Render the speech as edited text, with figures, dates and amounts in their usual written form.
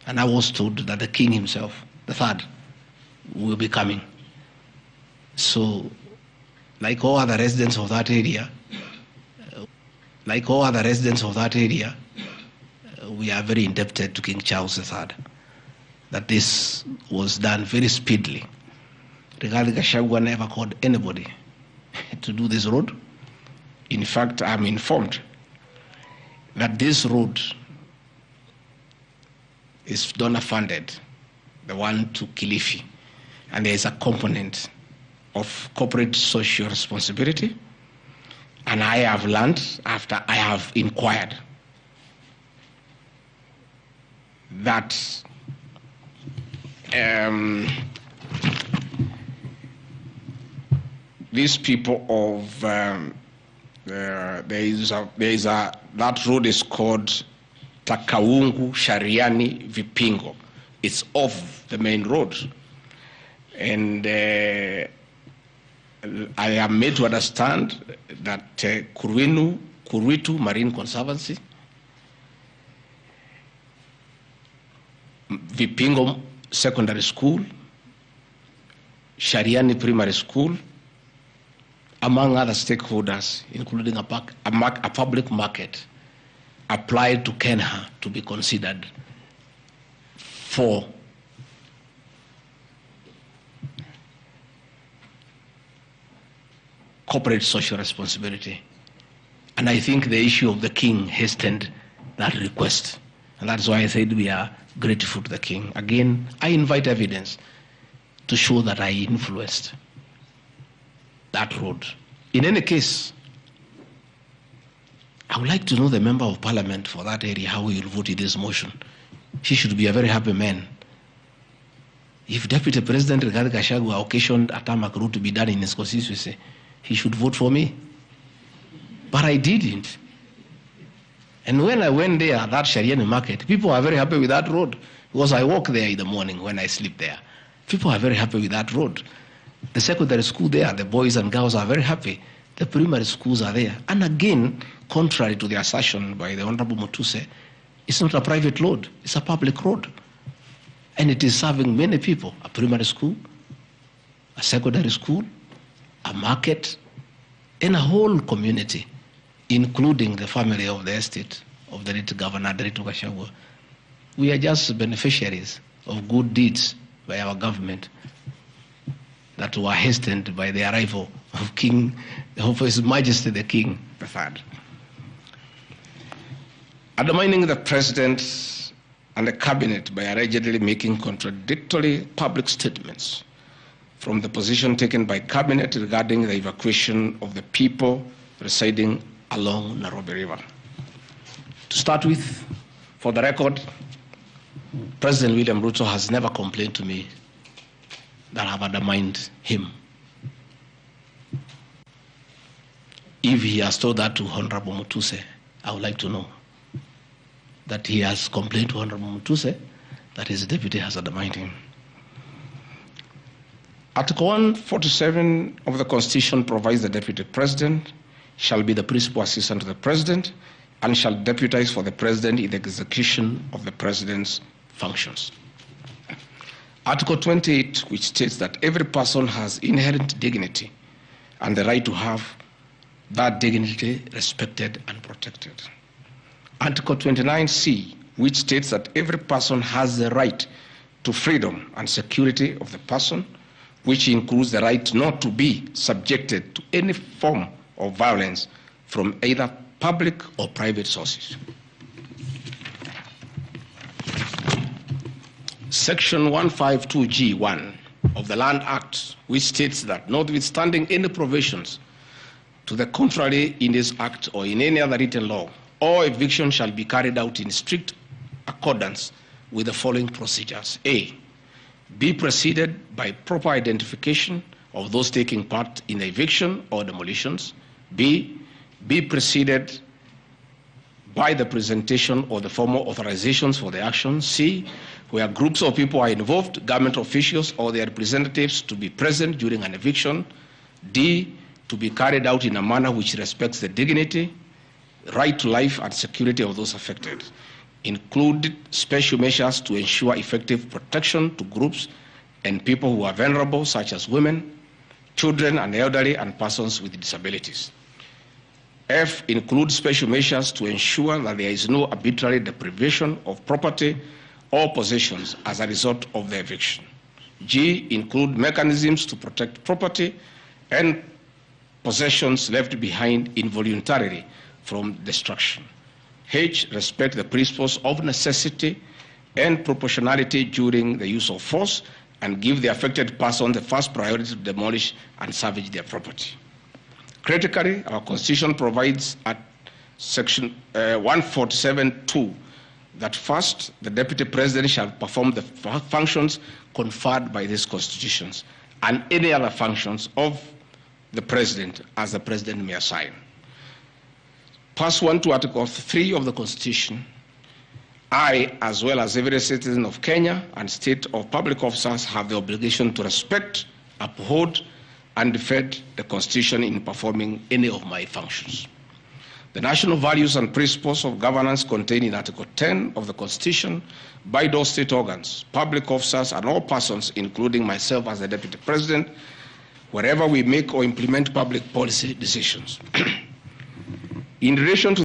And I was told that the king himself, the third, will be coming. So, like all other residents of that area, we are very indebted to King Charles III, that this was done very speedily. Rigathi Gachagua never called anybody to do this road. In fact, I'm informed that this road is donor funded, the one to Kilifi, and there is a component of corporate social responsibility. And I have learned, after I have inquired, that these people of that road is called Takaungu Shariani Vipingo. It's off the main road, and I am made to understand that Kuritu Marine Conservancy, Vipingo Secondary School, Shariani Primary School, among other stakeholders, including a public market, applied to Kenya to be considered for corporate social responsibility. And I think the issue of the king hastened that request. And that's why I said we are grateful to the king. Again, I invite evidence to show that I influenced that road. In any case, I would like to know the member of parliament for that area, how he will vote in this motion. He should be a very happy man. If Deputy President Rigathi Gachagua occasioned a tarmac road to be done in his constituency, he should vote for me. But I didn't. And when I went there, that Shariani market, people are very happy with that road, because I walk there in the morning when I sleep there. People are very happy with that road. The secondary school there, the boys and girls are very happy. The primary schools are there. And again, contrary to the assertion by the Honorable Mutuse, it's not a private road, it's a public road. And it is serving many people, a primary school, a secondary school, a market, and a whole community, including the family of the estate of the late Governor Rigathi Gachagua. We are just beneficiaries of good deeds by our government that were hastened by the arrival of His Majesty the King III. Undermining the President and the Cabinet by allegedly making contradictory public statements from the position taken by Cabinet regarding the evacuation of the people residing along Nairobi River. To start with, for the record, President William Ruto has never complained to me that I have undermined him. If he has told that to Honorable Mutuse, I would like to know that he has complained to Honorable Mutuse that his deputy has undermined him. Article 147 of the Constitution provides the Deputy President shall be the principal assistant to the President and shall deputize for the President in the execution of the President's functions. Article 28, which states that every person has inherent dignity and the right to have that dignity respected and protected. Article 29C, which states that every person has the right to freedom and security of the person, which includes the right not to be subjected to any form of violence from either public or private sources. Section 152G1 of the Land Act, which states that notwithstanding any provisions to the contrary in this act or in any other written law, all eviction shall be carried out in strict accordance with the following procedures. A, be preceded by proper identification of those taking part in the eviction or demolitions. B, be preceded by the presentation of the formal authorizations for the action. C, where groups of people are involved, government officials or their representatives to be present during an eviction. D, to be carried out in a manner which respects the dignity, right to life and security of those affected. included special measures to ensure effective protection to groups and people who are vulnerable, such as women, children and elderly, and persons with disabilities. F, includes special measures to ensure that there is no arbitrary deprivation of property or possessions as a result of the eviction. G, include mechanisms to protect property and possessions left behind involuntarily from destruction. H, respect the principles of necessity and proportionality during the use of force and give the affected person the first priority to demolish and salvage their property. Critically, our Constitution provides at Section 147(2) that first, the Deputy President shall perform the functions conferred by these constitutions and any other functions of the President as the President may assign. Pursuant to Article 3 of the Constitution, I, as well as every citizen of Kenya and state of public officers, have the obligation to respect, uphold, and defend the Constitution in performing any of my functions. The national values and principles of governance contained in Article 10 of the Constitution bind all state organs, public officers, and all persons, including myself as the Deputy President, wherever we make or implement public policy decisions. In relation to